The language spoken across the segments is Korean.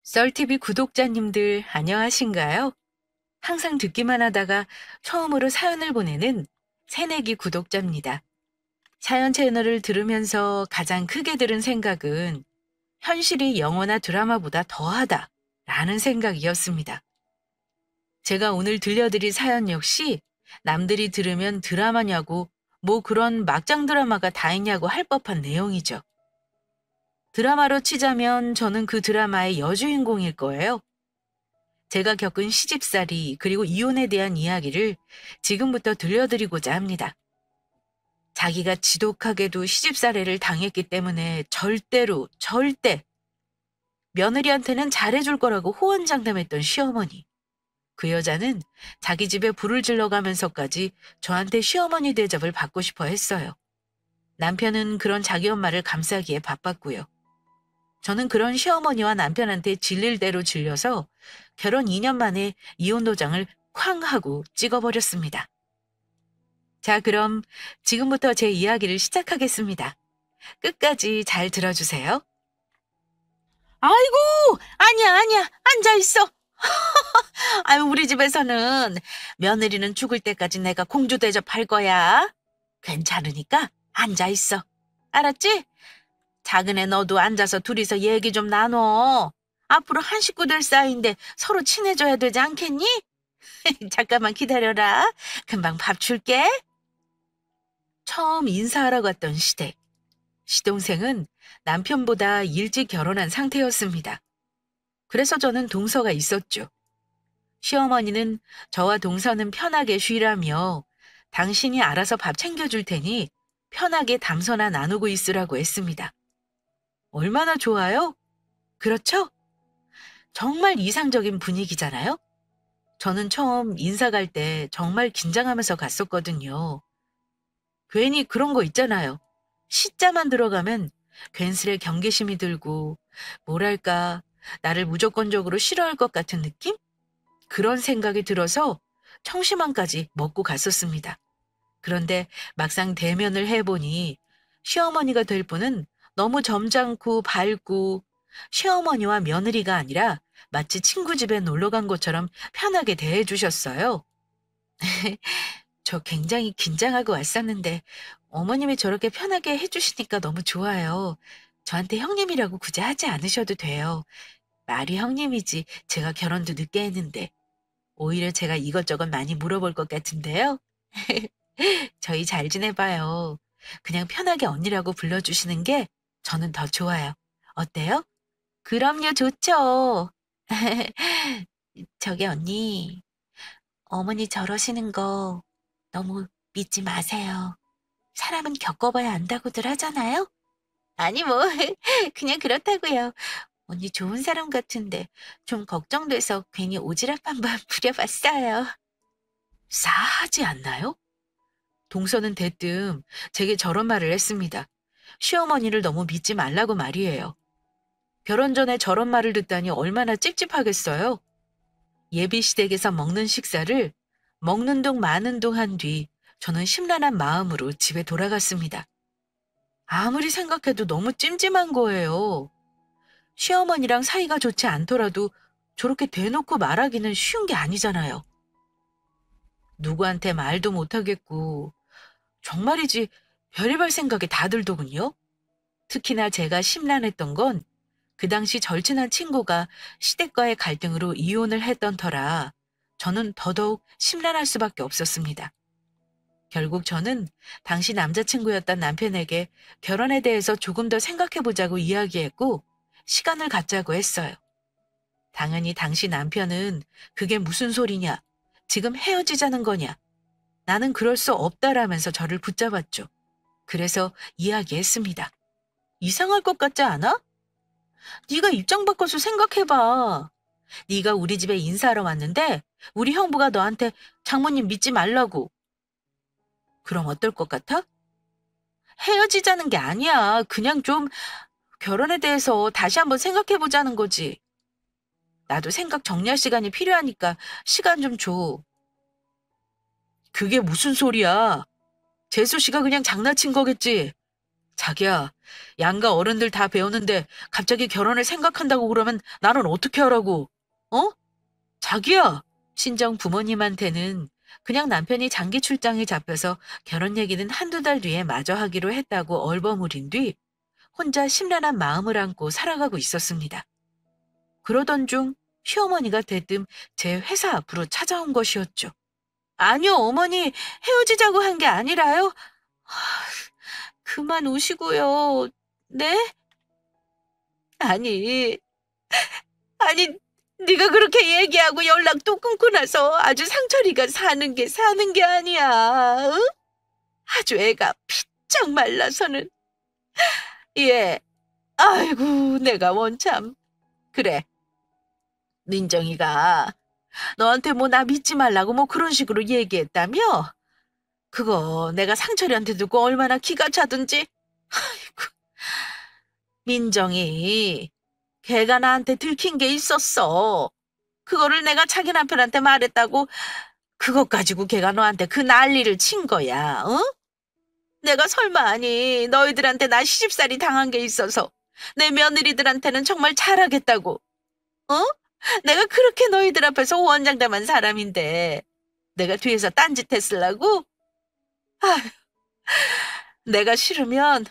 썰TV 구독자님들 안녕하신가요? 항상 듣기만 하다가 처음으로 사연을 보내는 새내기 구독자입니다. 사연 채널을 들으면서 가장 크게 들은 생각은 현실이 영화나 드라마보다 더하다 라는 생각이었습니다. 제가 오늘 들려드릴 사연 역시 남들이 들으면 드라마냐고 뭐 그런 막장 드라마가 다 있냐고 할 법한 내용이죠. 드라마로 치자면 저는 그 드라마의 여주인공일 거예요. 제가 겪은 시집살이 그리고 이혼에 대한 이야기를 지금부터 들려드리고자 합니다. 자기가 지독하게도 시집살이를 당했기 때문에 절대 며느리한테는 잘해줄 거라고 호언장담했던 시어머니. 그 여자는 자기 집에 불을 질러가면서까지 저한테 시어머니 대접을 받고 싶어 했어요. 남편은 그런 자기 엄마를 감싸기에 바빴고요. 저는 그런 시어머니와 남편한테 질릴 대로 질려서 결혼 2년 만에 이혼 도장을 쾅 하고 찍어버렸습니다. 자, 그럼 지금부터 제 이야기를 시작하겠습니다. 끝까지 잘 들어주세요. 아이고, 아니야, 앉아있어. 아유, 우리 집에서는 며느리는 죽을 때까지 내가 공주 대접할 거야. 괜찮으니까 앉아있어. 알았지? 작은 애 너도 앉아서 둘이서 얘기 좀 나눠. 앞으로 한 식구 될 사이인데 서로 친해져야 되지 않겠니? 잠깐만 기다려라. 금방 밥 줄게. 처음 인사하러 갔던 시댁. 시동생은 남편보다 일찍 결혼한 상태였습니다. 그래서 저는 동서가 있었죠. 시어머니는 저와 동서는 편하게 쉬라며 당신이 알아서 밥 챙겨줄 테니 편하게 담소나 나누고 있으라고 했습니다. 얼마나 좋아요? 그렇죠? 정말 이상적인 분위기잖아요? 저는 처음 인사 갈 때 정말 긴장하면서 갔었거든요. 괜히 그런 거 있잖아요. 시자만 들어가면 괜스레 경계심이 들고 뭐랄까 나를 무조건적으로 싫어할 것 같은 느낌? 그런 생각이 들어서 청심환까지 먹고 갔었습니다. 그런데 막상 대면을 해보니 시어머니가 될 분은 너무 점잖고 밝고 시어머니와 며느리가 아니라 마치 친구 집에 놀러 간 것처럼 편하게 대해주셨어요. 저 굉장히 긴장하고 왔었는데 어머님이 저렇게 편하게 해주시니까 너무 좋아요. 저한테 형님이라고 굳이 하지 않으셔도 돼요. 말이 형님이지 제가 결혼도 늦게 했는데 오히려 제가 이것저것 많이 물어볼 것 같은데요. 저희 잘 지내봐요. 그냥 편하게 언니라고 불러주시는 게 저는 더 좋아요. 어때요? 그럼요, 좋죠. 저기 언니, 어머니 저러시는 거 너무 믿지 마세요. 사람은 겪어봐야 안다고들 하잖아요? 아니 뭐 그냥 그렇다고요. 언니 좋은 사람 같은데 좀 걱정돼서 괜히 오지랖 한번 부려봤어요. 싸하지 않나요? 동서는 대뜸 제게 저런 말을 했습니다. 시어머니를 너무 믿지 말라고 말이에요. 결혼 전에 저런 말을 듣다니 얼마나 찝찝하겠어요. 예비시댁에서 먹는 식사를 먹는 둥 마는 둥 한 뒤 저는 심란한 마음으로 집에 돌아갔습니다. 아무리 생각해도 너무 찜찜한 거예요. 시어머니랑 사이가 좋지 않더라도 저렇게 대놓고 말하기는 쉬운 게 아니잖아요. 누구한테 말도 못하겠고 정말이지 별의별 생각이 다 들더군요. 특히나 제가 심란했던 건 그 당시 절친한 친구가 시댁과의 갈등으로 이혼을 했던 터라 저는 더더욱 심란할 수밖에 없었습니다. 결국 저는 당시 남자친구였던 남편에게 결혼에 대해서 조금 더 생각해보자고 이야기했고 시간을 갖자고 했어요. 당연히 당시 남편은 그게 무슨 소리냐, 지금 헤어지자는 거냐, 나는 그럴 수 없다라면서 저를 붙잡았죠. 그래서 이야기했습니다. 이상할 것 같지 않아? 네가 입장 바꿔서 생각해봐. 네가 우리 집에 인사하러 왔는데 우리 형부가 너한테 장모님 믿지 말라고. 그럼 어떨 것 같아? 헤어지자는 게 아니야. 그냥 좀 결혼에 대해서 다시 한번 생각해보자는 거지. 나도 생각 정리할 시간이 필요하니까 시간 좀 줘. 그게 무슨 소리야? 재수 씨가 그냥 장난친 거겠지. 자기야, 양가 어른들 다 배우는데 갑자기 결혼을 생각한다고 그러면 나는 어떻게 하라고? 어? 자기야! 친정 부모님한테는 그냥 남편이 장기 출장에 잡혀서 결혼 얘기는 한두 달 뒤에 마저 하기로 했다고 얼버무린 뒤 혼자 심란한 마음을 안고 살아가고 있었습니다. 그러던 중 시어머니가 대뜸 제 회사 앞으로 찾아온 것이었죠. 아니요, 어머니, 헤어지자고 한 게 아니라요. 그만 우시고요. 네? 아니, 아니, 네가 그렇게 얘기하고 연락도 끊고 나서 아주 상철이가 사는 게 아니야. 응? 아주 애가 피쩍 말라서는. 예, 아이고, 내가 원참. 그래, 민정이가 너한테 뭐 나 믿지 말라고 뭐 그런 식으로 얘기했다며? 그거 내가 상철이한테 두고 얼마나 기가 차든지. 아이고, 민정이 걔가 나한테 들킨 게 있었어. 그거를 내가 자기 남편한테 말했다고 그것 가지고 걔가 너한테 그 난리를 친 거야. 어? 내가 설마 아니 너희들한테 나 시집살이 당한 게 있어서 내 며느리들한테는 정말 잘하겠다고. 어? 내가 그렇게 너희들 앞에서 원장담한 사람인데 내가 뒤에서 딴짓 했으려고? 아휴, 내가 싫으면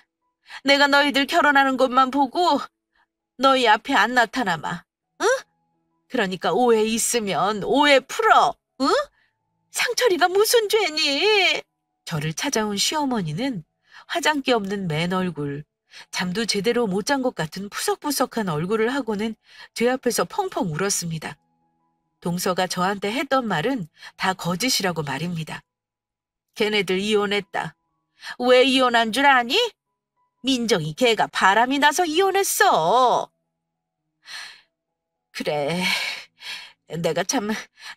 내가 너희들 결혼하는 것만 보고 너희 앞에 안 나타나마. 응? 그러니까 오해 있으면 오해 풀어. 응? 상철이가 무슨 죄니? 저를 찾아온 시어머니는 화장기 없는 맨 얼굴, 잠도 제대로 못 잔 것 같은 푸석푸석한 얼굴을 하고는 제 앞에서 펑펑 울었습니다. 동서가 저한테 했던 말은 다 거짓이라고 말입니다. 걔네들 이혼했다. 왜 이혼한 줄 아니? 민정이 걔가 바람이 나서 이혼했어. 그래, 내가 참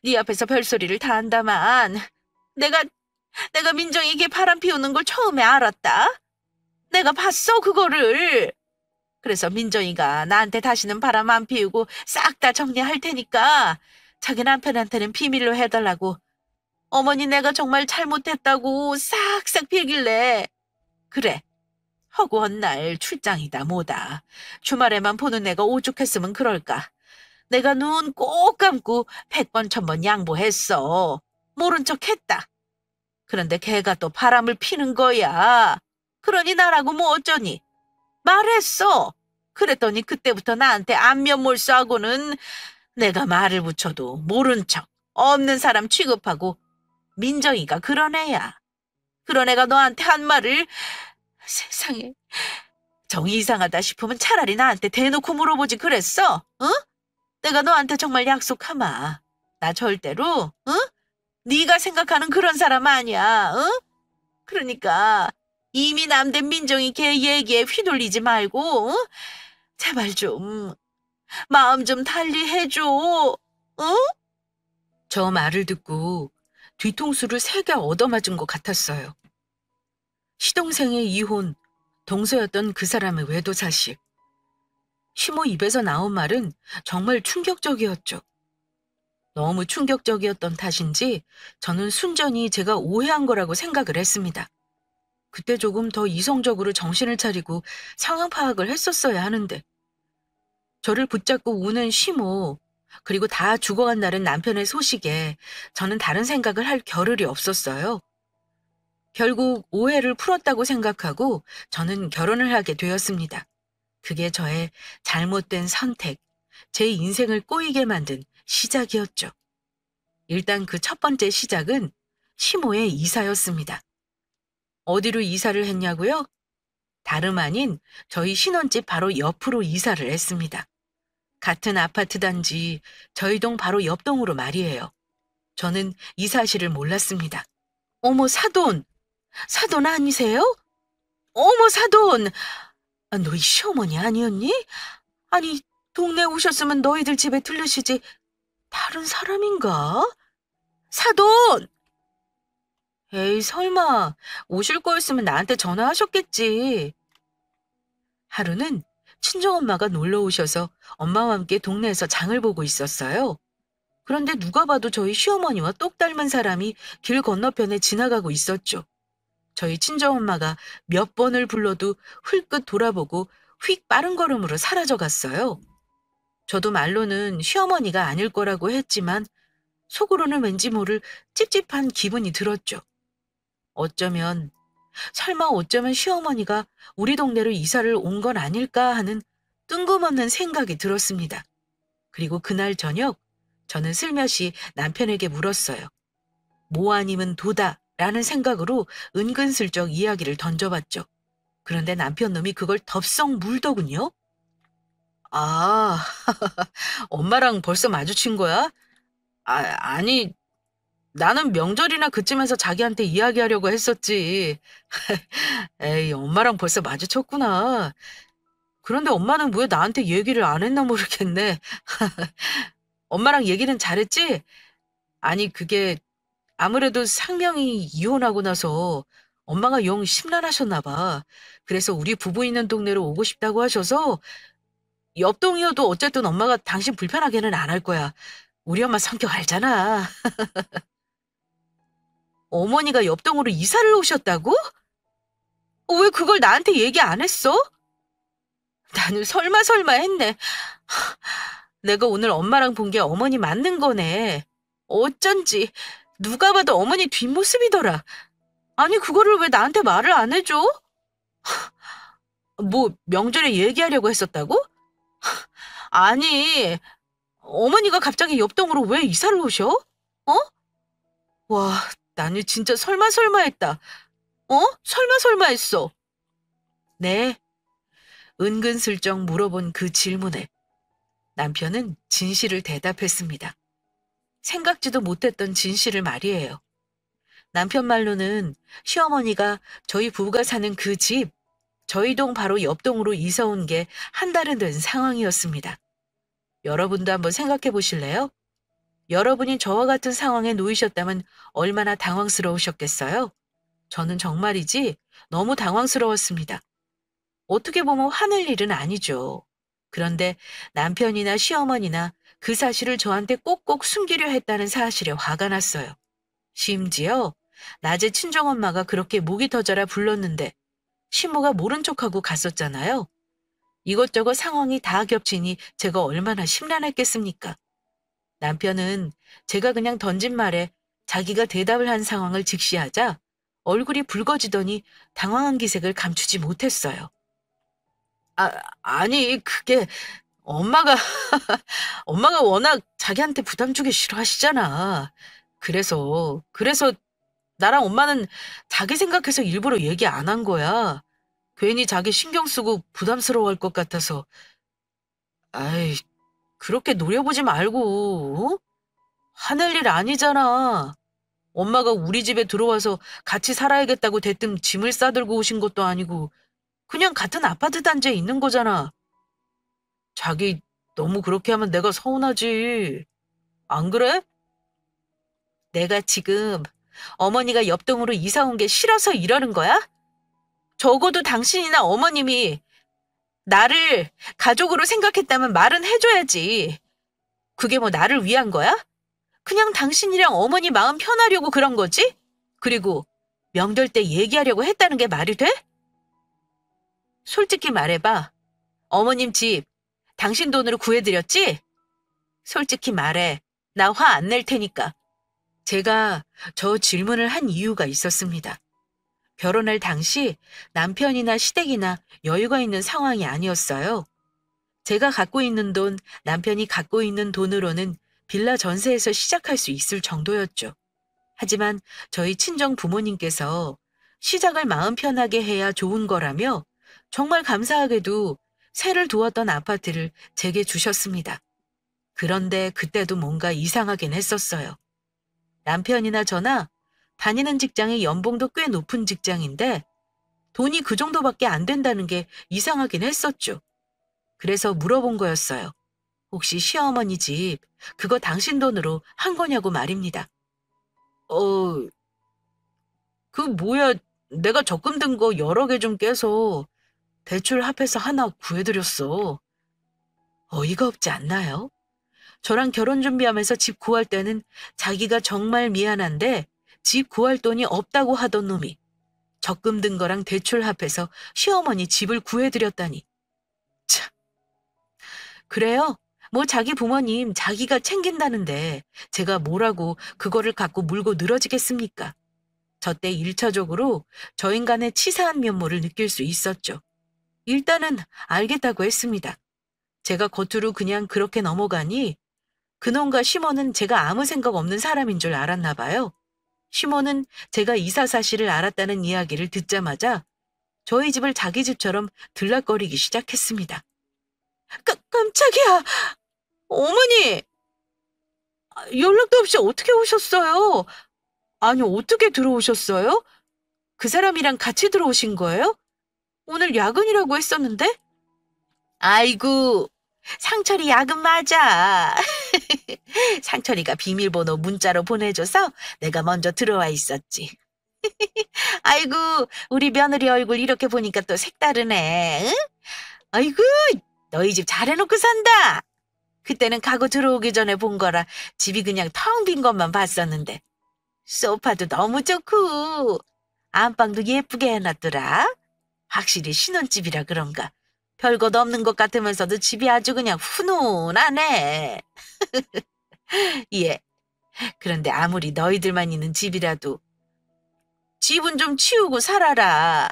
네 앞에서 별소리를 다 한다만 내가 민정이 걔 바람 피우는 걸 처음에 알았다. 내가 봤어 그거를. 그래서 민정이가 나한테 다시는 바람 안 피우고 싹 다 정리할 테니까 자기 남편한테는 비밀로 해달라고 어머니 내가 정말 잘못했다고 싹싹 빌길래 그래 허구한 날 출장이다 뭐다 주말에만 보는 애가 오죽했으면 그럴까. 내가 눈 꼭 감고 100번 1000번 양보했어. 모른 척 했다. 그런데 걔가 또 바람을 피는 거야. 그러니 나라고 뭐 어쩌니. 말했어. 그랬더니 그때부터 나한테 안면몰수하고는 내가 말을 붙여도 모른 척 없는 사람 취급하고 민정이가 그런 애야. 그런 애가 너한테 한 말을 세상에 정이 이상하다 싶으면 차라리 나한테 대놓고 물어보지 그랬어. 응? 내가 너한테 정말 약속하마. 나 절대로 응? 네가 생각하는 그런 사람 아니야. 응? 그러니까 이미 남된 민정이 걔 얘기에 휘둘리지 말고 응? 제발 좀 마음 좀 달리 해줘. 응? 저 말을 듣고 뒤통수를 3개 얻어맞은 것 같았어요. 시동생의 이혼, 동서였던 그 사람의 외도 사실. 시모 입에서 나온 말은 정말 충격적이었죠. 너무 충격적이었던 탓인지 저는 순전히 제가 오해한 거라고 생각을 했습니다. 그때 조금 더 이성적으로 정신을 차리고 상황 파악을 했었어야 하는데. 저를 붙잡고 우는 시모, 그리고 다 죽어간다는 남편의 소식에 저는 다른 생각을 할 겨를이 없었어요. 결국 오해를 풀었다고 생각하고 저는 결혼을 하게 되었습니다. 그게 저의 잘못된 선택, 제 인생을 꼬이게 만든 시작이었죠. 일단 그 첫 번째 시작은 시모의 이사였습니다. 어디로 이사를 했냐고요? 다름 아닌 저희 신혼집 바로 옆으로 이사를 했습니다. 같은 아파트 단지 저희 동 바로 옆 동으로 말이에요. 저는 이 사실을 몰랐습니다. 어머, 사돈! 사돈 아니세요? 어머, 사돈! 아, 너희 시어머니 아니었니? 아니, 동네 오셨으면 너희들 집에 들르시지. 다른 사람인가? 사돈! 에이, 설마 오실 거였으면 나한테 전화하셨겠지. 하루는 친정엄마가 놀러 오셔서 엄마와 함께 동네에서 장을 보고 있었어요. 그런데 누가 봐도 저희 시어머니와 똑 닮은 사람이 길 건너편에 지나가고 있었죠. 저희 친정엄마가 몇 번을 불러도 흘끗 돌아보고 휙 빠른 걸음으로 사라져 갔어요. 저도 말로는 시어머니가 아닐 거라고 했지만 속으로는 왠지 모를 찝찝한 기분이 들었죠. 어쩌면, 설마 어쩌면 시어머니가 우리 동네로 이사를 온 건 아닐까 하는 뜬금없는 생각이 들었습니다. 그리고 그날 저녁 저는 슬며시 남편에게 물었어요. 뭐 아니면 도다 라는 생각으로 은근슬쩍 이야기를 던져봤죠. 그런데 남편 놈이 그걸 덥석 물더군요. 아, 엄마랑 벌써 마주친 거야? 아니, 나는 명절이나 그쯤에서 자기한테 이야기하려고 했었지. 에이, 엄마랑 벌써 마주쳤구나. 그런데 엄마는 왜 나한테 얘기를 안 했나 모르겠네. 엄마랑 얘기는 잘했지? 아니, 그게 아무래도 상명이 이혼하고 나서 엄마가 영 심란하셨나 봐. 그래서 우리 부부 있는 동네로 오고 싶다고 하셔서 옆동이어도 어쨌든 엄마가 당신 불편하게는 안 할 거야. 우리 엄마 성격 알잖아. 어머니가 옆동으로 이사를 오셨다고? 왜 그걸 나한테 얘기 안 했어? 나는 설마 했네. 내가 오늘 엄마랑 본 게 어머니 맞는 거네. 어쩐지 누가 봐도 어머니 뒷모습이더라. 아니 그거를 왜 나한테 말을 안 해줘? 뭐 명절에 얘기하려고 했었다고? 아니 어머니가 갑자기 옆동으로 왜 이사를 오셔? 어? 와 나는 진짜 설마 했다. 설마 했어. 네. 은근슬쩍 물어본 그 질문에 남편은 진실을 대답했습니다. 생각지도 못했던 진실을 말이에요. 남편 말로는 시어머니가 저희 부부가 사는 그 집, 저희 동 바로 옆동으로 이사 온 게 한 달은 된 상황이었습니다. 여러분도 한번 생각해 보실래요? 여러분이 저와 같은 상황에 놓이셨다면 얼마나 당황스러우셨겠어요? 저는 정말이지 너무 당황스러웠습니다. 어떻게 보면 화낼 일은 아니죠. 그런데 남편이나 시어머니나 그 사실을 저한테 꼭꼭 숨기려 했다는 사실에 화가 났어요. 심지어 낮에 친정엄마가 그렇게 목이 터져라 불렀는데 시모가 모른 척하고 갔었잖아요. 이것저것 상황이 다 겹치니 제가 얼마나 심란했겠습니까? 남편은 제가 그냥 던진 말에 자기가 대답을 한 상황을 직시하자 얼굴이 붉어지더니 당황한 기색을 감추지 못했어요. 아니, 그게 엄마가, 엄마가 워낙 자기한테 부담 주기 싫어하시잖아. 그래서 나랑 엄마는 자기 생각해서 일부러 얘기 안 한 거야. 괜히 자기 신경 쓰고 부담스러워할 것 같아서. 아이, 그렇게 노려보지 말고, 어? 화낼 일 아니잖아. 엄마가 우리 집에 들어와서 같이 살아야겠다고 대뜸 짐을 싸들고 오신 것도 아니고, 그냥 같은 아파트 단지에 있는 거잖아. 자기 너무 그렇게 하면 내가 서운하지. 안 그래? 내가 지금 어머니가 옆동으로 이사 온 게 싫어서 이러는 거야? 적어도 당신이나 어머님이 나를 가족으로 생각했다면 말은 해줘야지. 그게 뭐 나를 위한 거야? 그냥 당신이랑 어머니 마음 편하려고 그런 거지? 그리고 명절 때 얘기하려고 했다는 게 말이 돼? 솔직히 말해봐. 어머님 집 당신 돈으로 구해드렸지? 솔직히 말해. 나 화 안 낼 테니까. 제가 저 질문을 한 이유가 있었습니다. 결혼할 당시 남편이나 시댁이나 여유가 있는 상황이 아니었어요. 제가 갖고 있는 돈, 남편이 갖고 있는 돈으로는 빌라 전세에서 시작할 수 있을 정도였죠. 하지만 저희 친정 부모님께서 시작을 마음 편하게 해야 좋은 거라며 정말 감사하게도 새를 두었던 아파트를 제게 주셨습니다. 그런데 그때도 뭔가 이상하긴 했었어요. 남편이나 저나 다니는 직장의 연봉도 꽤 높은 직장인데 돈이 그 정도밖에 안 된다는 게 이상하긴 했었죠. 그래서 물어본 거였어요. 혹시 시어머니 집 그거 당신 돈으로 한 거냐고 말입니다. 어, 그 뭐야 내가 적금 든 거 여러 개 좀 깨서 대출 합해서 하나 구해드렸어. 어이가 없지 않나요? 저랑 결혼 준비하면서 집 구할 때는 자기가 정말 미안한데 집 구할 돈이 없다고 하던 놈이 적금 든 거랑 대출 합해서 시어머니 집을 구해드렸다니. 참, 그래요? 뭐 자기 부모님 자기가 챙긴다는데 제가 뭐라고 그거를 갖고 물고 늘어지겠습니까? 저때 1차적으로 저 인간의 치사한 면모를 느낄 수 있었죠. 일단은 알겠다고 했습니다. 제가 겉으로 그냥 그렇게 넘어가니 그놈과 시모는 제가 아무 생각 없는 사람인 줄 알았나 봐요. 시모는 제가 이사 사실을 알았다는 이야기를 듣자마자 저희 집을 자기 집처럼 들락거리기 시작했습니다. 깜짝이야! 어머니! 연락도 없이 어떻게 오셨어요? 아니, 어떻게 들어오셨어요? 그 사람이랑 같이 들어오신 거예요? 오늘 야근이라고 했었는데? 아이고, 상철이 야근 맞아. 상철이가 비밀번호 문자로 보내줘서 내가 먼저 들어와 있었지. 아이고, 우리 며느리 얼굴 이렇게 보니까 또 색다르네. 응? 아이고, 너희 집 잘해놓고 산다. 그때는 가구 들어오기 전에 본 거라 집이 그냥 텅 빈 것만 봤었는데. 소파도 너무 좋고 안방도 예쁘게 해놨더라. 확실히 신혼집이라 그런가. 별것 없는 것 같으면서도 집이 아주 그냥 훈훈하네. 예. 그런데 아무리 너희들만 있는 집이라도 집은 좀 치우고 살아라.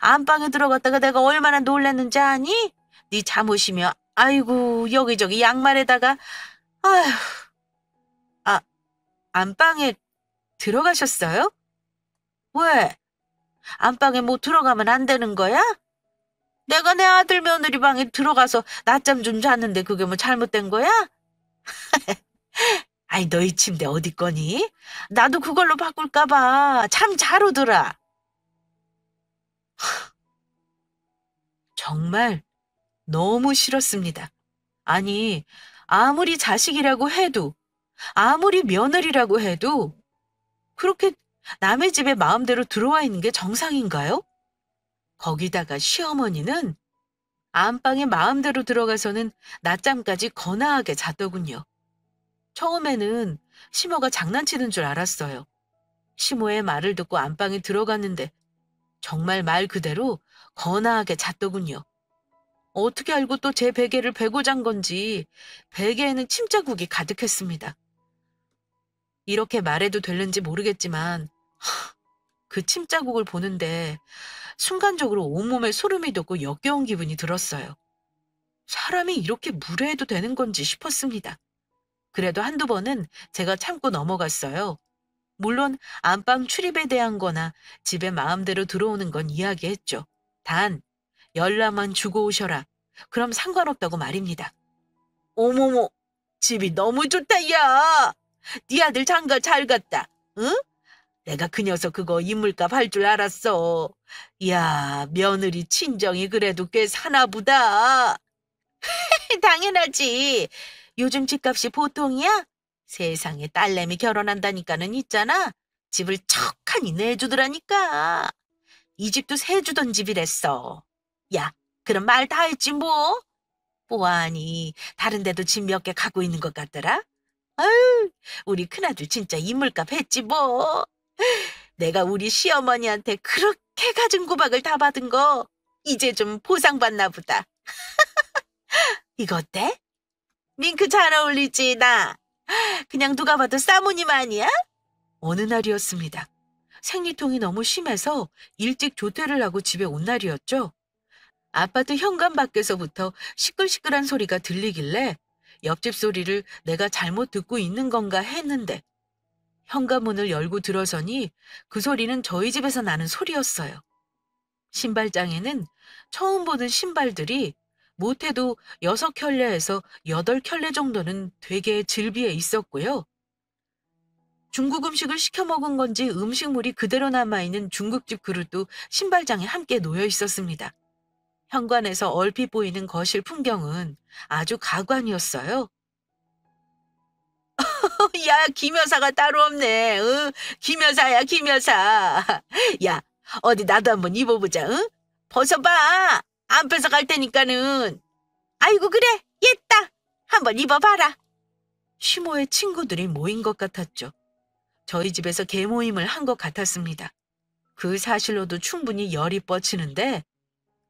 안방에 들어갔다가 내가 얼마나 놀랐는지 아니? 네 잠옷이며 아이고 여기저기 양말에다가 아휴. 아, 안방에 들어가셨어요? 왜? 안방에 뭐 들어가면 안 되는 거야? 내가 내 아들 며느리 방에 들어가서 낮잠 좀 잤는데 그게 뭐 잘못된 거야? 아이 너희 침대 어디 거니? 나도 그걸로 바꿀까 봐. 참 잘 오더라. 정말 너무 싫었습니다. 아니 아무리 자식이라고 해도 아무리 며느리라고 해도 그렇게 남의 집에 마음대로 들어와 있는 게 정상인가요? 거기다가 시어머니는 안방에 마음대로 들어가서는 낮잠까지 거나하게 잤더군요. 처음에는 시모가 장난치는 줄 알았어요. 시모의 말을 듣고 안방에 들어갔는데 정말 말 그대로 거나하게 잤더군요. 어떻게 알고 또 제 베개를 베고 잔 건지 베개에는 침자국이 가득했습니다. 이렇게 말해도 되는지 모르겠지만 그 침자국을 보는데 순간적으로 온몸에 소름이 돋고 역겨운 기분이 들었어요. 사람이 이렇게 무례해도 되는 건지 싶었습니다. 그래도 한두 번은 제가 참고 넘어갔어요. 물론 안방 출입에 대한 거나 집에 마음대로 들어오는 건 이야기했죠. 단 연락만 주고 오셔라. 그럼 상관없다고 말입니다. 어머머, 집이 너무 좋다, 야. 네 아들 장가 잘 갔다. 응? 내가 그 녀석 그거 인물값 할 줄 알았어. 야, 며느리 친정이 그래도 꽤 사나보다. 당연하지. 요즘 집값이 보통이야? 세상에 딸내미 결혼한다니까는 있잖아. 집을 척하니 내주더라니까. 이 집도 세 주던 집이랬어. 야, 그럼 말 다 했지 뭐? 뭐하니 다른 데도 집 몇 개 갖고 있는 것 같더라? 아유, 우리 큰아들 진짜 인물값 했지 뭐. 내가 우리 시어머니한테 그렇게 가진 구박을 다 받은 거 이제 좀 보상받나 보다. 이거 어때? 밍크 잘 어울리지 나? 그냥 누가 봐도 사모님 아니야? 어느 날이었습니다. 생리통이 너무 심해서 일찍 조퇴를 하고 집에 온 날이었죠. 아파트 현관 밖에서부터 시끌시끌한 소리가 들리길래 옆집 소리를 내가 잘못 듣고 있는 건가 했는데 현관문을 열고 들어서니 그 소리는 저희 집에서 나는 소리였어요. 신발장에는 처음 보는 신발들이 못해도 6켤레에서 8켤레 정도는 되게 질비해 있었고요. 중국 음식을 시켜 먹은 건지 음식물이 그대로 남아있는 중국집 그릇도 신발장에 함께 놓여 있었습니다. 현관에서 얼핏 보이는 거실 풍경은 아주 가관이었어요. 야, 김여사가 따로 없네. 응? 김여사야, 김여사. 야, 어디 나도 한번 입어보자. 응? 벗어봐. 안 뺏어갈 테니까는. 아이고 그래, 옛다. 한번 입어봐라. 시모의 친구들이 모인 것 같았죠. 저희 집에서 개모임을 한 것 같았습니다. 그 사실로도 충분히 열이 뻗치는데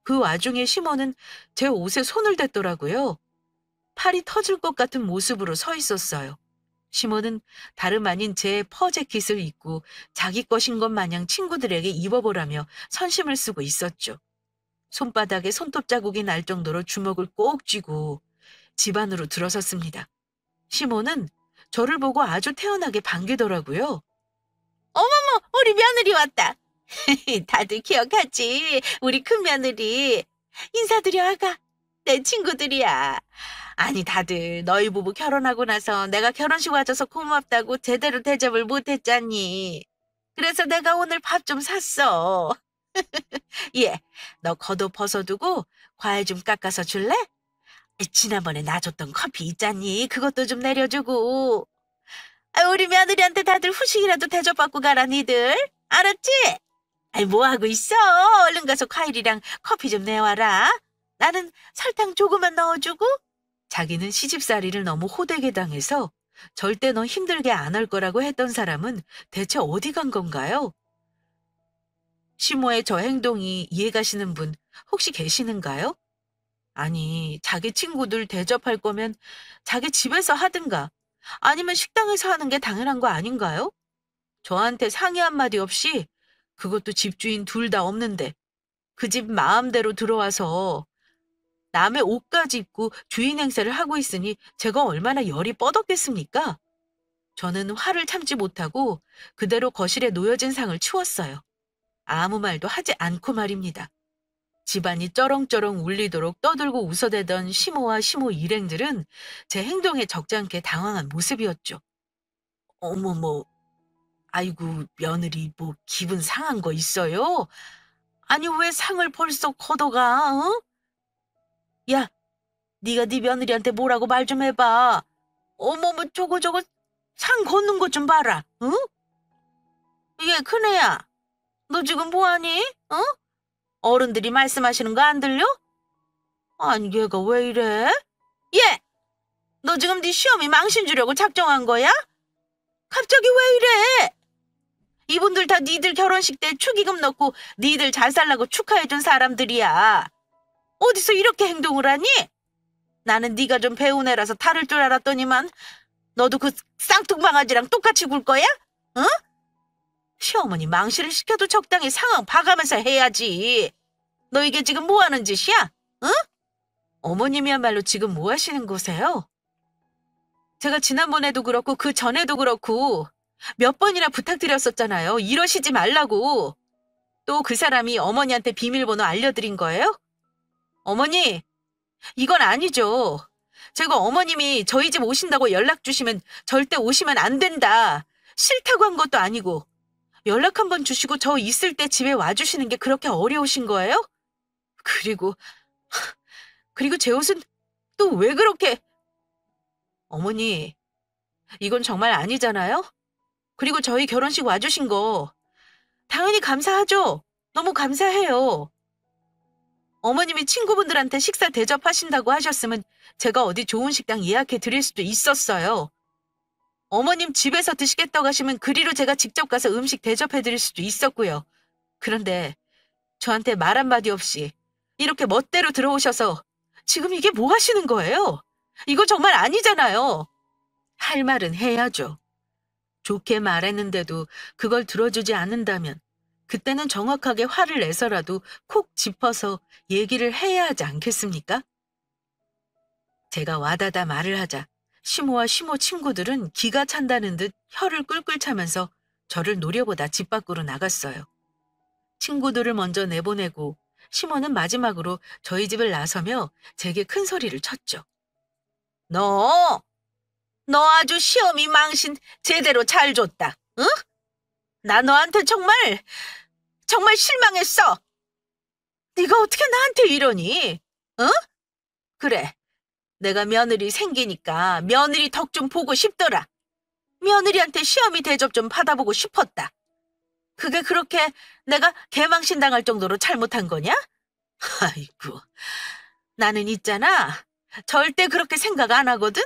그 와중에 시몬은 제 옷에 손을 댔더라고요. 팔이 터질 것 같은 모습으로 서 있었어요. 시몬은 다름 아닌 제 퍼재킷을 입고 자기 것인 것 마냥 친구들에게 입어보라며 선심을 쓰고 있었죠. 손바닥에 손톱 자국이 날 정도로 주먹을 꼭 쥐고 집 안으로 들어섰습니다. 시몬은 저를 보고 아주 태연하게 반기더라고요. 어머머, 우리 며느리 왔다. 다들 기억하지? 우리 큰 며느리. 인사드려, 아가. 내 친구들이야. 아니, 다들 너희 부부 결혼하고 나서 내가 결혼식 와줘서 고맙다고 제대로 대접을 못했잖니. 그래서 내가 오늘 밥 좀 샀어. 예, 너 겉옷 벗어두고 과일 좀 깎아서 줄래? 지난번에 나 줬던 커피 있잖니. 그것도 좀 내려주고. 우리 며느리한테 다들 후식이라도 대접받고 가라, 니들. 알았지? 뭐 하고 있어? 얼른 가서 과일이랑 커피 좀 내와라. 나는 설탕 조금만 넣어주고. 자기는 시집살이를 너무 호되게 당해서 절대 너 힘들게 안 할 거라고 했던 사람은 대체 어디 간 건가요? 시모의 저 행동이 이해가시는 분 혹시 계시는가요? 아니, 자기 친구들 대접할 거면 자기 집에서 하든가 아니면 식당에서 하는 게 당연한 거 아닌가요? 저한테 상의 한마디 없이 그것도 집주인 둘 다 없는데 그 집 마음대로 들어와서 남의 옷까지 입고 주인 행세를 하고 있으니 제가 얼마나 열이 뻗었겠습니까? 저는 화를 참지 못하고 그대로 거실에 놓여진 상을 치웠어요. 아무 말도 하지 않고 말입니다. 집안이 쩌렁쩌렁 울리도록 떠들고 웃어대던 시모와 시모 일행들은 제 행동에 적잖게 당황한 모습이었죠. 어머머, 아이고 며느리 뭐 기분 상한 거 있어요? 아니 왜 상을 벌써 걷어가? 어? 야, 네가 네 며느리한테 뭐라고 말 좀 해봐. 어머머 저거 상 걷는 것 좀 봐라. 응? 얘 큰애야, 너 지금 뭐하니? 어? 어른들이 말씀하시는 거 안 들려? 아니 얘가 왜 이래? 얘! 너 지금 네 시험이 망신 주려고 작정한 거야? 갑자기 왜 이래? 이분들 다 니들 결혼식 때 축의금 넣고 니들 잘 살라고 축하해준 사람들이야. 어디서 이렇게 행동을 하니? 나는 네가 좀 배운 애라서 다를 줄 알았더니만 너도 그 쌍뚱바가지랑 똑같이 굴 거야? 응? 시어머니 망신을 시켜도 적당히 상황 봐가면서 해야지. 너 이게 지금 뭐 하는 짓이야? 응? 어머님이야말로 지금 뭐 하시는 거세요? 제가 지난번에도 그렇고 그 전에도 그렇고 몇 번이나 부탁드렸었잖아요. 이러시지 말라고. 또 그 사람이 어머니한테 비밀번호 알려드린 거예요? 어머니, 이건 아니죠. 제가 어머님이 저희 집 오신다고 연락 주시면 절대 오시면 안 된다. 싫다고 한 것도 아니고 연락 한번 주시고 저 있을 때 집에 와주시는 게 그렇게 어려우신 거예요? 그리고 제 옷은 또 왜 그렇게... 어머니, 이건 정말 아니잖아요? 그리고 저희 결혼식 와주신 거 당연히 감사하죠. 너무 감사해요. 어머님이 친구분들한테 식사 대접하신다고 하셨으면 제가 어디 좋은 식당 예약해 드릴 수도 있었어요. 어머님 집에서 드시겠다고 하시면 그리로 제가 직접 가서 음식 대접해 드릴 수도 있었고요. 그런데 저한테 말 한마디 없이 이렇게 멋대로 들어오셔서 지금 이게 뭐 하시는 거예요? 이거 정말 아니잖아요. 할 말은 해야죠. 좋게 말했는데도 그걸 들어주지 않는다면 그때는 정확하게 화를 내서라도 콕 짚어서 얘기를 해야 하지 않겠습니까? 제가 와다다 말을 하자 시모와 시모 친구들은 기가 찬다는 듯 혀를 꿀꿀 차면서 저를 노려보다 집 밖으로 나갔어요. 친구들을 먼저 내보내고 시모는 마지막으로 저희 집을 나서며 제게 큰 소리를 쳤죠. 너 아주 시험이 망신 제대로 잘 줬다. 응? 나 너한테 정말 실망했어. 네가 어떻게 나한테 이러니? 응? 그래, 내가 며느리 생기니까 며느리 덕 좀 보고 싶더라. 며느리한테 시험이 대접 좀 받아보고 싶었다. 그게 그렇게 내가 개망신 당할 정도로 잘못한 거냐? 아이고, 나는 있잖아. 절대 그렇게 생각 안 하거든?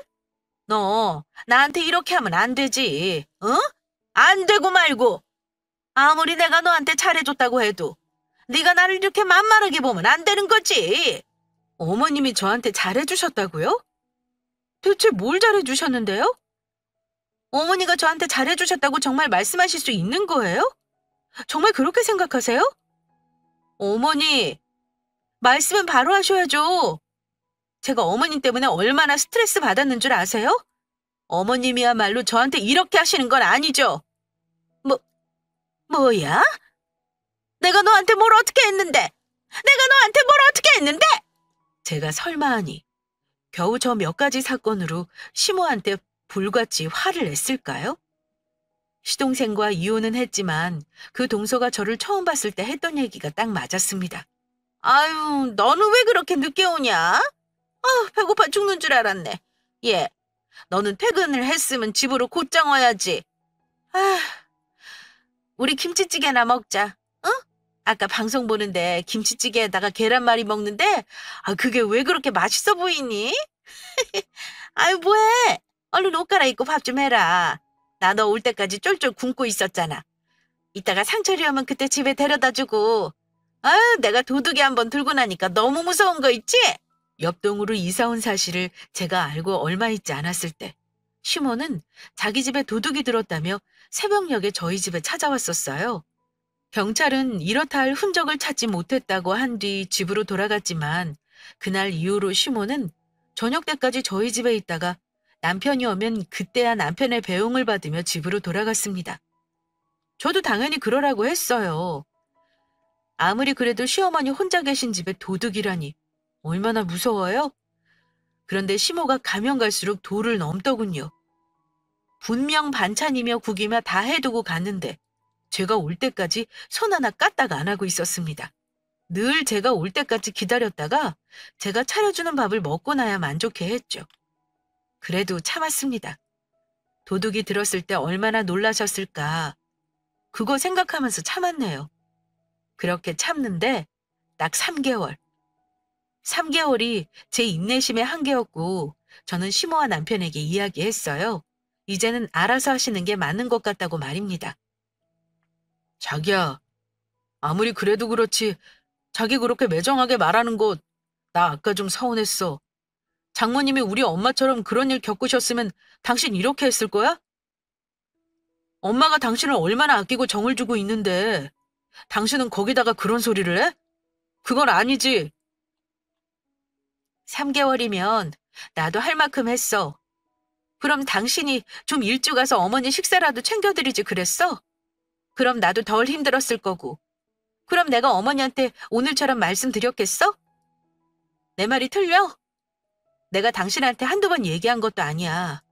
너 나한테 이렇게 하면 안 되지. 응? 안 되고 말고. 아무리 내가 너한테 잘해줬다고 해도 네가 나를 이렇게 만만하게 보면 안 되는 거지. 어머님이 저한테 잘해주셨다고요? 대체 뭘 잘해주셨는데요? 어머니가 저한테 잘해주셨다고 정말 말씀하실 수 있는 거예요? 정말 그렇게 생각하세요? 어머니, 말씀은 바로 하셔야죠. 제가 어머님 때문에 얼마나 스트레스 받았는 줄 아세요? 어머님이야말로 저한테 이렇게 하시는 건 아니죠. 뭐, 뭐야? 내가 너한테 뭘 어떻게 했는데? 내가 너한테 뭘 어떻게 했는데? 제가 설마하니 겨우 저 몇 가지 사건으로 시모한테 불같이 화를 냈을까요? 시동생과 이혼은 했지만 그 동서가 저를 처음 봤을 때 했던 얘기가 딱 맞았습니다. 아유, 너는 왜 그렇게 늦게 오냐? 배고파 죽는 줄 알았네. 예, 너는 퇴근을 했으면 집으로 곧장 와야지. 아, 우리 김치찌개나 먹자. 응? 아까 방송 보는데 김치찌개에다가 계란말이 먹는데 그게 왜 그렇게 맛있어 보이니? 아유, 뭐해? 얼른 옷 갈아입고 밥 좀 해라. 나 너 올 때까지 쫄쫄 굶고 있었잖아. 이따가 상철이 오면 그때 집에 데려다 주고. 아유, 내가 도둑이 한번 들고 나니까 너무 무서운 거 있지? 옆동으로 이사 온 사실을 제가 알고 얼마 있지 않았을 때 시모는 자기 집에 도둑이 들었다며 새벽녘에 저희 집에 찾아왔었어요. 경찰은 이렇다 할 흔적을 찾지 못했다고 한 뒤 집으로 돌아갔지만 그날 이후로 시모는 저녁 때까지 저희 집에 있다가 남편이 오면 그때야 남편의 배웅을 받으며 집으로 돌아갔습니다. 저도 당연히 그러라고 했어요. 아무리 그래도 시어머니 혼자 계신 집에 도둑이라니 얼마나 무서워요? 그런데 시모가 가면 갈수록 도를 넘더군요. 분명 반찬이며 국이며 다 해두고 갔는데 제가 올 때까지 손 하나 까딱 안 하고 있었습니다. 늘 제가 올 때까지 기다렸다가 제가 차려주는 밥을 먹고 나야 만족해 했죠. 그래도 참았습니다. 도둑이 들었을 때 얼마나 놀라셨을까. 그거 생각하면서 참았네요. 그렇게 참는데 딱 3개월. 3개월이 제 인내심의 한계였고 저는 시모와 남편에게 이야기했어요. 이제는 알아서 하시는 게 맞는 것 같다고 말입니다. 자기야, 아무리 그래도 그렇지 자기 그렇게 매정하게 말하는 거 나 아까 좀 서운했어. 장모님이 우리 엄마처럼 그런 일 겪으셨으면 당신 이렇게 했을 거야? 엄마가 당신을 얼마나 아끼고 정을 주고 있는데 당신은 거기다가 그런 소리를 해? 그건 아니지. 3개월이면 나도 할 만큼 했어. 그럼 당신이 좀 일찍 와서 어머니 식사라도 챙겨드리지 그랬어? 그럼 나도 덜 힘들었을 거고. 그럼 내가 어머니한테 오늘처럼 말씀드렸겠어? 내 말이 틀려? 내가 당신한테 한두 번 얘기한 것도 아니야.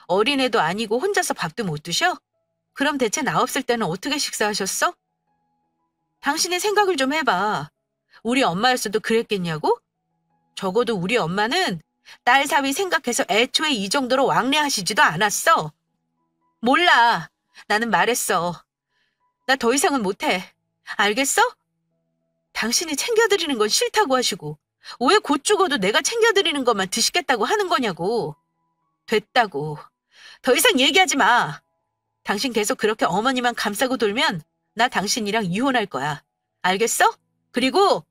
어린애도 아니고 혼자서 밥도 못 드셔? 그럼 대체 나 없을 때는 어떻게 식사하셨어? 당신이 생각을 좀 해봐. 우리 엄마였어도 그랬겠냐고? 적어도 우리 엄마는 딸 사위 생각해서 애초에 이 정도로 왕래하시지도 않았어. 몰라. 나는 말했어. 나 더 이상은 못해. 알겠어? 당신이 챙겨드리는 건 싫다고 하시고 왜 곧 죽어도 내가 챙겨드리는 것만 드시겠다고 하는 거냐고. 됐다고. 더 이상 얘기하지 마. 당신 계속 그렇게 어머니만 감싸고 돌면 나 당신이랑 이혼할 거야. 알겠어? 그리고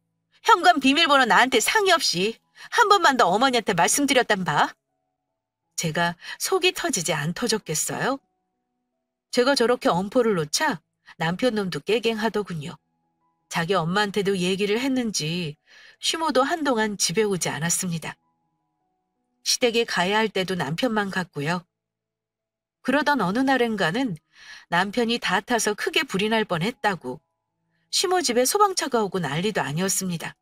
현관 비밀번호 나한테 상의 없이 한 번만 더 어머니한테 말씀드렸단 봐. 제가 속이 터지지 안 터졌겠어요? 제가 저렇게 엄포를 놓자 남편 놈도 깨갱하더군요. 자기 엄마한테도 얘기를 했는지 시모도 한동안 집에 오지 않았습니다. 시댁에 가야 할 때도 남편만 갔고요. 그러던 어느 날엔가는 남편이 다 타서 크게 불이 날 뻔했다고 시모 집에 소방차가 오고 난리도 아니었습니다.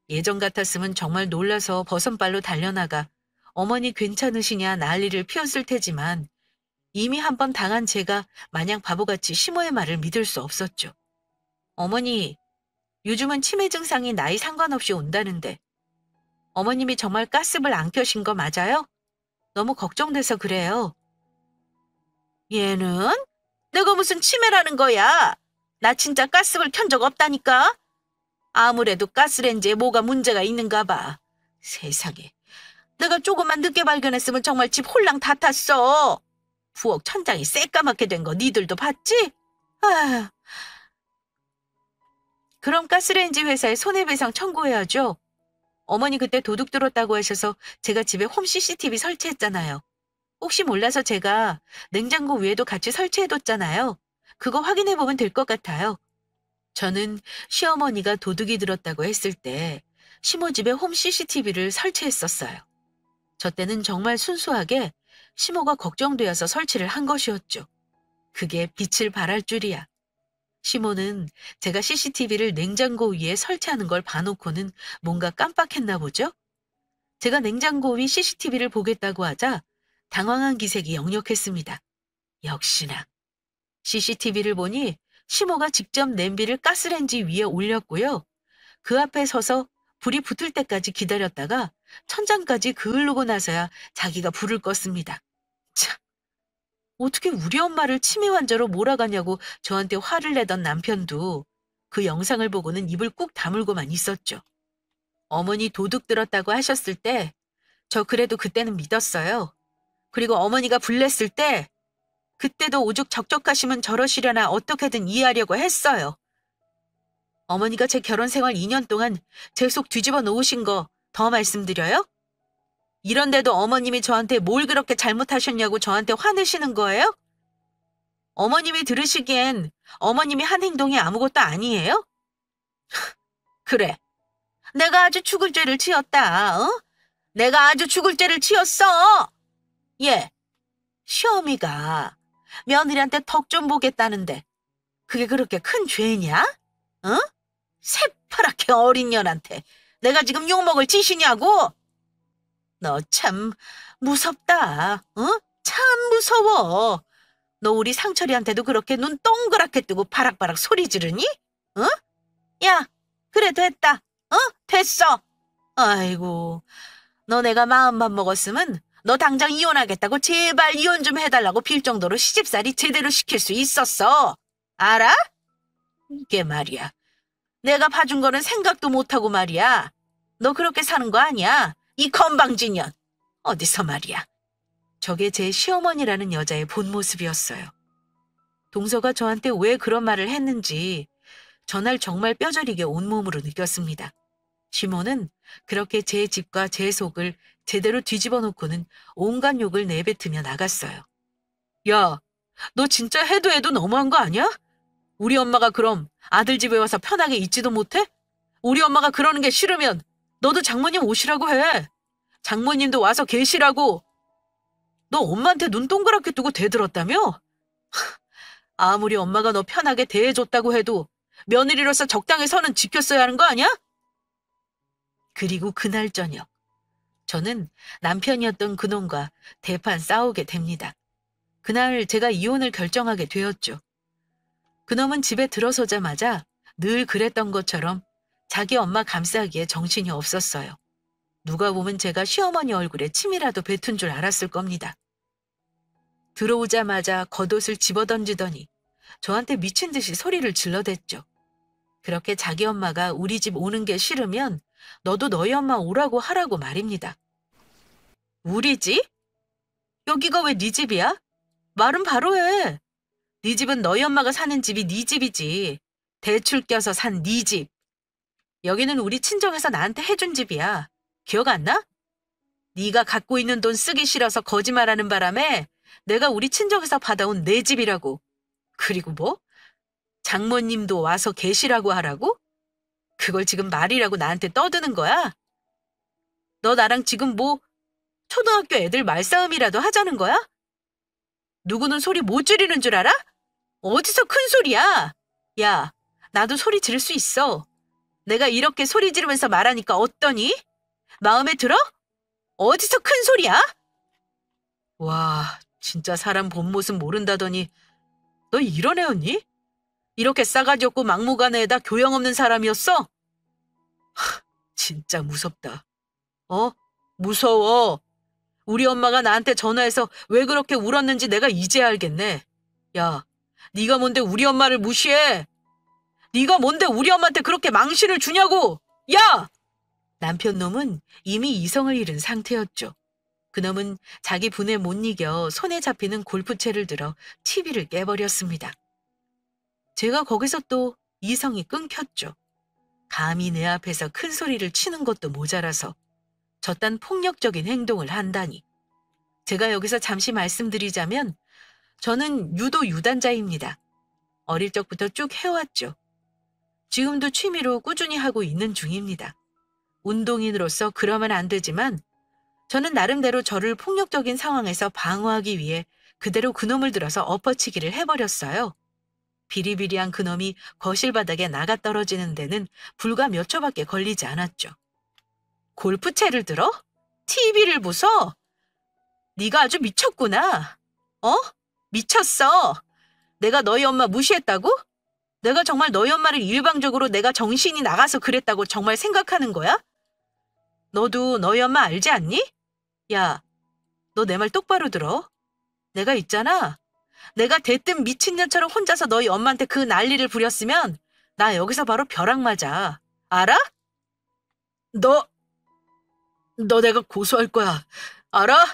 예전 같았으면 정말 놀라서 버선발로 달려나가 어머니 괜찮으시냐 난리를 피웠을 테지만 이미 한 번 당한 제가 마냥 바보같이 시모의 말을 믿을 수 없었죠. 어머니, 요즘은 치매 증상이 나이 상관없이 온다는데 어머님이 정말 가스불 안 켜신 거 맞아요? 너무 걱정돼서 그래요. 얘는? 내가 무슨 치매라는 거야? 나 진짜 가스불 켠 적 없다니까? 아무래도 가스레인지에 뭐가 문제가 있는가 봐. 세상에. 내가 조금만 늦게 발견했으면 정말 집 홀랑 다 탔어. 부엌 천장이 새까맣게 된 거 니들도 봤지? 아휴, 그럼 가스레인지 회사에 손해배상 청구해야죠. 어머니 그때 도둑 들었다고 하셔서 제가 집에 홈 CCTV 설치했잖아요. 혹시 몰라서 제가 냉장고 위에도 같이 설치해뒀잖아요. 그거 확인해보면 될 것 같아요. 저는 시어머니가 도둑이 들었다고 했을 때 시모 집에 홈 CCTV를 설치했었어요. 저 때는 정말 순수하게 시모가 걱정되어서 설치를 한 것이었죠. 그게 빛을 발할 줄이야. 시모는 제가 CCTV를 냉장고 위에 설치하는 걸 봐놓고는 뭔가 깜빡했나 보죠? 제가 냉장고 위 CCTV를 보겠다고 하자 당황한 기색이 역력했습니다. 역시나. CCTV를 보니 시모가 직접 냄비를 가스레인지 위에 올렸고요. 그 앞에 서서 불이 붙을 때까지 기다렸다가 천장까지 그을르고 나서야 자기가 불을 껐습니다. 참, 어떻게 우리 엄마를 치매 환자로 몰아가냐고 저한테 화를 내던 남편도 그 영상을 보고는 입을 꾹 다물고만 있었죠. 어머니 도둑 들었다고 하셨을 때 저 그래도 그때는 믿었어요. 그리고 어머니가 불냈을 때 그때도 오죽 적적하시면 저러시려나 어떻게든 이해하려고 했어요. 어머니가 제 결혼 생활 2년 동안 제 속 뒤집어 놓으신 거 더 말씀드려요? 이런데도 어머님이 저한테 뭘 그렇게 잘못하셨냐고 저한테 화내시는 거예요? 어머님이 들으시기엔 어머님이 한 행동이 아무것도 아니에요? 그래, 내가 아주 죽을 죄를 지었다, 어? 내가 아주 죽을 죄를 지었어! 예, 시어미가 며느리한테 덕 좀 보겠다는데 그게 그렇게 큰 죄냐? 어? 새파랗게 어린 년한테 내가 지금 욕먹을 짓이냐고? 너 참 무섭다, 어? 참 무서워. 너 우리 상철이한테도 그렇게 눈 동그랗게 뜨고 바락바락 소리 지르니? 어? 야, 그래 됐다. 어? 됐어. 아이고, 너 내가 마음만 먹었으면 너 당장 이혼하겠다고 제발 이혼 좀 해달라고 빌 정도로 시집살이 제대로 시킬 수 있었어. 알아? 이게 말이야. 내가 봐준 거는 생각도 못하고 말이야. 너 그렇게 사는 거 아니야? 이 건방진년. 어디서 말이야. 저게 제 시어머니라는 여자의 본 모습이었어요. 동서가 저한테 왜 그런 말을 했는지 전날 정말 뼈저리게 온몸으로 느꼈습니다. 시모는 그렇게 제 집과 제 속을 제대로 뒤집어 놓고는 온갖 욕을 내뱉으며 나갔어요. 야, 너 진짜 해도 해도 너무한 거 아니야? 우리 엄마가 그럼 아들 집에 와서 편하게 있지도 못해? 우리 엄마가 그러는 게 싫으면 너도 장모님 오시라고 해. 장모님도 와서 계시라고. 너 엄마한테 눈 동그랗게 뜨고 대들었다며? 아무리 엄마가 너 편하게 대해줬다고 해도 며느리로서 적당히 선은 지켰어야 하는 거 아니야? 그리고 그날 저녁, 저는 남편이었던 그놈과 대판 싸우게 됩니다. 그날 제가 이혼을 결정하게 되었죠. 그놈은 집에 들어서자마자 늘 그랬던 것처럼 자기 엄마 감싸기에 정신이 없었어요. 누가 보면 제가 시어머니 얼굴에 침이라도 뱉은 줄 알았을 겁니다. 들어오자마자 겉옷을 집어던지더니 저한테 미친 듯이 소리를 질러댔죠. 그렇게 자기 엄마가 우리 집 오는 게 싫으면 너도 너희 엄마 오라고 하라고 말입니다. 우리 집? 여기가 왜 네 집이야? 말은 바로 해. 네 집은 너희 엄마가 사는 집이 네 집이지. 대출 껴서 산 네 집. 여기는 우리 친정에서 나한테 해준 집이야. 기억 안 나? 네가 갖고 있는 돈 쓰기 싫어서 거짓말하는 바람에 내가 우리 친정에서 받아온 내 집이라고. 그리고 뭐? 장모님도 와서 계시라고 하라고? 그걸 지금 말이라고 나한테 떠드는 거야? 너 나랑 지금 뭐 초등학교 애들 말싸움이라도 하자는 거야? 누구는 소리 못 지르는 줄 알아? 어디서 큰 소리야? 야, 나도 소리 지를 수 있어. 내가 이렇게 소리 지르면서 말하니까 어떠니? 마음에 들어? 어디서 큰 소리야? 와, 진짜 사람 본 모습 모른다더니 너 이런 애였니? 이렇게 싸가지 없고 막무가내 에다 교양 없는 사람이었어? 진짜 무섭다. 어? 무서워. 우리 엄마가 나한테 전화해서 왜 그렇게 울었는지 내가 이제 알겠네. 야, 네가 뭔데 우리 엄마를 무시해? 네가 뭔데 우리 엄마한테 그렇게 망신을 주냐고! 야! 남편 놈은 이미 이성을 잃은 상태였죠. 그놈은 자기 분에 못 이겨 손에 잡히는 골프채를 들어 TV를 깨버렸습니다. 제가 거기서 또 이성이 끊겼죠. 감히 내 앞에서 큰 소리를 치는 것도 모자라서 저딴 폭력적인 행동을 한다니. 제가 여기서 잠시 말씀드리자면 저는 유도 유단자입니다. 어릴 적부터 쭉 해왔죠. 지금도 취미로 꾸준히 하고 있는 중입니다. 운동인으로서 그러면 안 되지만 저는 나름대로 저를 폭력적인 상황에서 방어하기 위해 그대로 그놈을 들어서 엎어치기를 해버렸어요. 비리비리한 그놈이 거실 바닥에 나가 떨어지는 데는 불과 몇 초밖에 걸리지 않았죠. 골프채를 들어? TV를 부숴? 네가 아주 미쳤구나. 어? 미쳤어. 내가 너희 엄마 무시했다고? 내가 정말 너희 엄마를 일방적으로 내가 정신이 나가서 그랬다고 정말 생각하는 거야? 너도 너희 엄마 알지 않니? 야, 너 내 말 똑바로 들어. 내가 있잖아. 내가 대뜸 미친년처럼 혼자서 너희 엄마한테 그 난리를 부렸으면 나 여기서 바로 벼락 맞아. 알아? 너 내가 고소할 거야. 알아?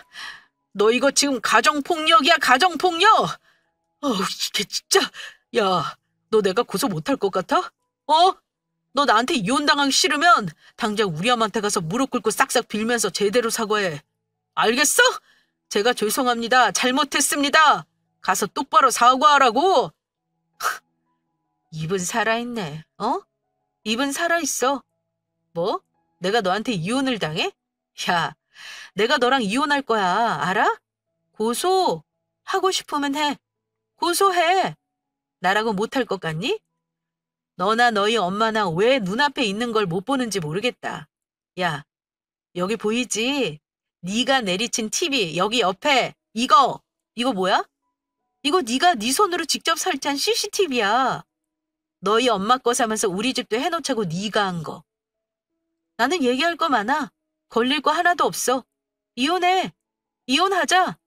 너 이거 지금 가정폭력이야, 가정폭력! 이게 진짜. 야, 너 내가 고소 못할 것 같아? 어? 너 나한테 이혼당하기 싫으면 당장 우리 엄마한테 가서 무릎 꿇고 싹싹 빌면서 제대로 사과해. 알겠어? 제가 죄송합니다. 잘못했습니다. 가서 똑바로 사과하라고. 입은 살아있네. 입은 살아있어. 뭐? 내가 너한테 이혼을 당해? 야, 내가 너랑 이혼할 거야. 알아? 고소. 하고 싶으면 해. 고소해. 나라고 못할 것 같니? 너나 너희 엄마나 왜 눈앞에 있는 걸 못 보는지 모르겠다. 야, 여기 보이지? 네가 내리친 TV 여기 옆에 이거 뭐야? 이거 네가 네 손으로 직접 설치한 CCTV야. 너희 엄마 거 사면서 우리 집도 해놓자고 네가 한 거. 나는 얘기할 거 많아. 걸릴 거 하나도 없어. 이혼해. 이혼하자.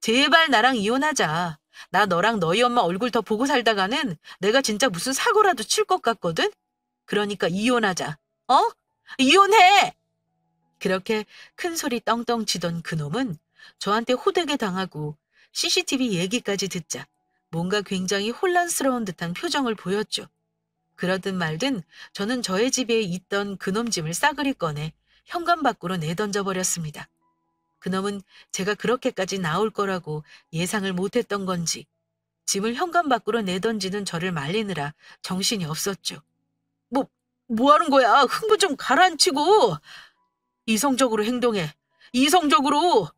제발 나랑 이혼하자. 나 너랑 너희 엄마 얼굴 더 보고 살다가는 내가 진짜 무슨 사고라도 칠 것 같거든? 그러니까 이혼하자. 이혼해! 그렇게 큰 소리 떵떵 치던 그놈은 저한테 호되게 당하고 CCTV 얘기까지 듣자 뭔가 굉장히 혼란스러운 듯한 표정을 보였죠. 그러든 말든 저는 저의 집에 있던 그놈 짐을 싸그리 꺼내 현관 밖으로 내던져 버렸습니다. 그놈은 제가 그렇게까지 나올 거라고 예상을 못했던 건지 짐을 현관 밖으로 내던지는 저를 말리느라 정신이 없었죠. 뭐 하는 거야? 흥분 좀 가라앉히고. 이성적으로 행동해. 이성적으로.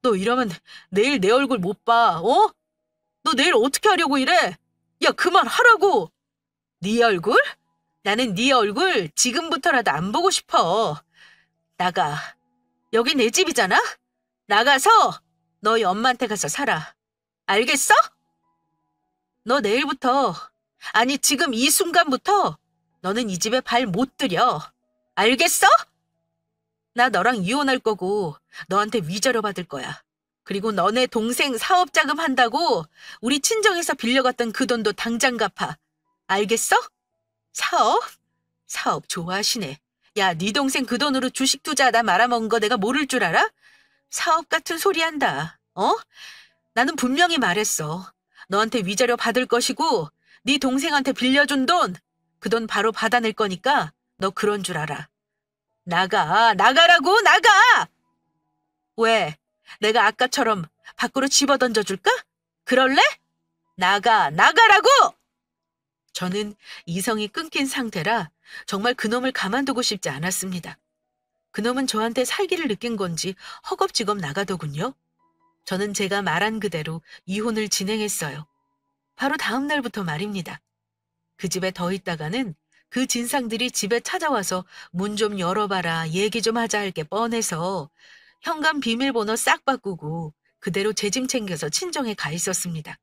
너 이러면 내일 내 얼굴 못 봐. 너 내일 어떻게 하려고 이래? 야, 그만하라고. 네 얼굴? 나는 네 얼굴 지금부터라도 안 보고 싶어. 나가. 여기 내 집이잖아? 나가서 너희 엄마한테 가서 살아. 알겠어? 너 내일부터, 아니 지금 이 순간부터 너는 이 집에 발 못 들여. 알겠어? 나 너랑 이혼할 거고 너한테 위자료 받을 거야. 그리고 너네 동생 사업자금 한다고 우리 친정에서 빌려갔던 그 돈도 당장 갚아. 알겠어? 사업? 사업 좋아하시네. 야, 네 동생 그 돈으로 주식 투자하다 말아먹은 거 내가 모를 줄 알아? 사업 같은 소리 한다. 나는 분명히 말했어. 너한테 위자료 받을 것이고 네 동생한테 빌려준 돈, 그 돈 바로 받아낼 거니까 너 그런 줄 알아. 나가라고, 나가! 왜? 내가 아까처럼 밖으로 집어던져줄까? 그럴래? 나가라고! 저는 이성이 끊긴 상태라 정말 그놈을 가만두고 싶지 않았습니다. 그놈은 저한테 살기를 느낀 건지 허겁지겁 나가더군요. 저는 제가 말한 그대로 이혼을 진행했어요. 바로 다음 날부터 말입니다. 그 집에 더 있다가는 그 진상들이 집에 찾아와서 문 좀 열어봐라, 얘기 좀 하자 할 게 뻔해서 현관 비밀번호 싹 바꾸고 그대로 제 짐 챙겨서 친정에 가 있었습니다.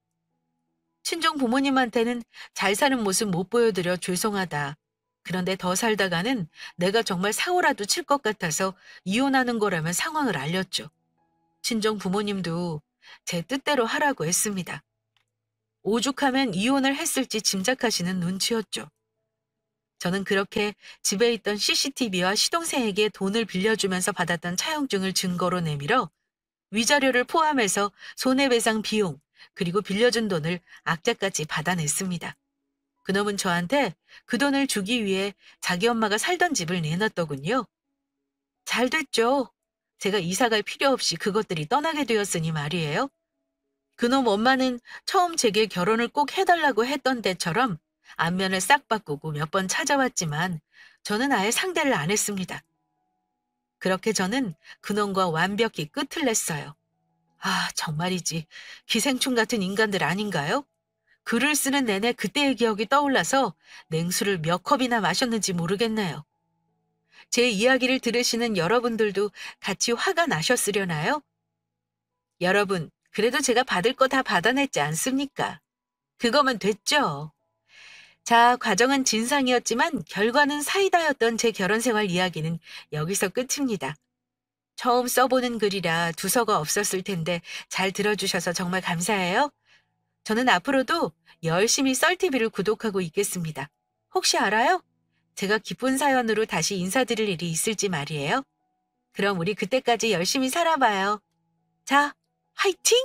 친정 부모님한테는 잘 사는 모습 못 보여드려 죄송하다. 그런데 더 살다가는 내가 정말 사고라도 칠 것 같아서 이혼하는 거라면 상황을 알렸죠. 친정 부모님도 제 뜻대로 하라고 했습니다. 오죽하면 이혼을 했을지 짐작하시는 눈치였죠. 저는 그렇게 집에 있던 CCTV와 시동생에게 돈을 빌려주면서 받았던 차용증을 증거로 내밀어 위자료를 포함해서 손해배상 비용 그리고 빌려준 돈을 악자까지 받아냈습니다. 그놈은 저한테 그 돈을 주기 위해 자기 엄마가 살던 집을 내놨더군요. 잘 됐죠. 제가 이사 갈 필요 없이 그것들이 떠나게 되었으니 말이에요. 그놈 엄마는 처음 제게 결혼을 꼭 해달라고 했던 때처럼 안면을 싹 바꾸고 몇 번 찾아왔지만 저는 아예 상대를 안 했습니다. 그렇게 저는 그놈과 완벽히 끝을 냈어요. 아, 정말이지. 기생충 같은 인간들 아닌가요? 글을 쓰는 내내 그때의 기억이 떠올라서 냉수를 몇 컵이나 마셨는지 모르겠네요. 제 이야기를 들으시는 여러분들도 같이 화가 나셨으려나요? 여러분, 그래도 제가 받을 거 다 받아냈지 않습니까? 그거면 됐죠. 자, 과정은 진상이었지만 결과는 사이다였던 제 결혼 생활 이야기는 여기서 끝입니다. 처음 써보는 글이라 두서가 없었을 텐데 잘 들어주셔서 정말 감사해요. 저는 앞으로도 열심히 썰TV를 구독하고 있겠습니다. 혹시 알아요? 제가 기쁜 사연으로 다시 인사드릴 일이 있을지 말이에요. 그럼 우리 그때까지 열심히 살아봐요. 자, 화이팅!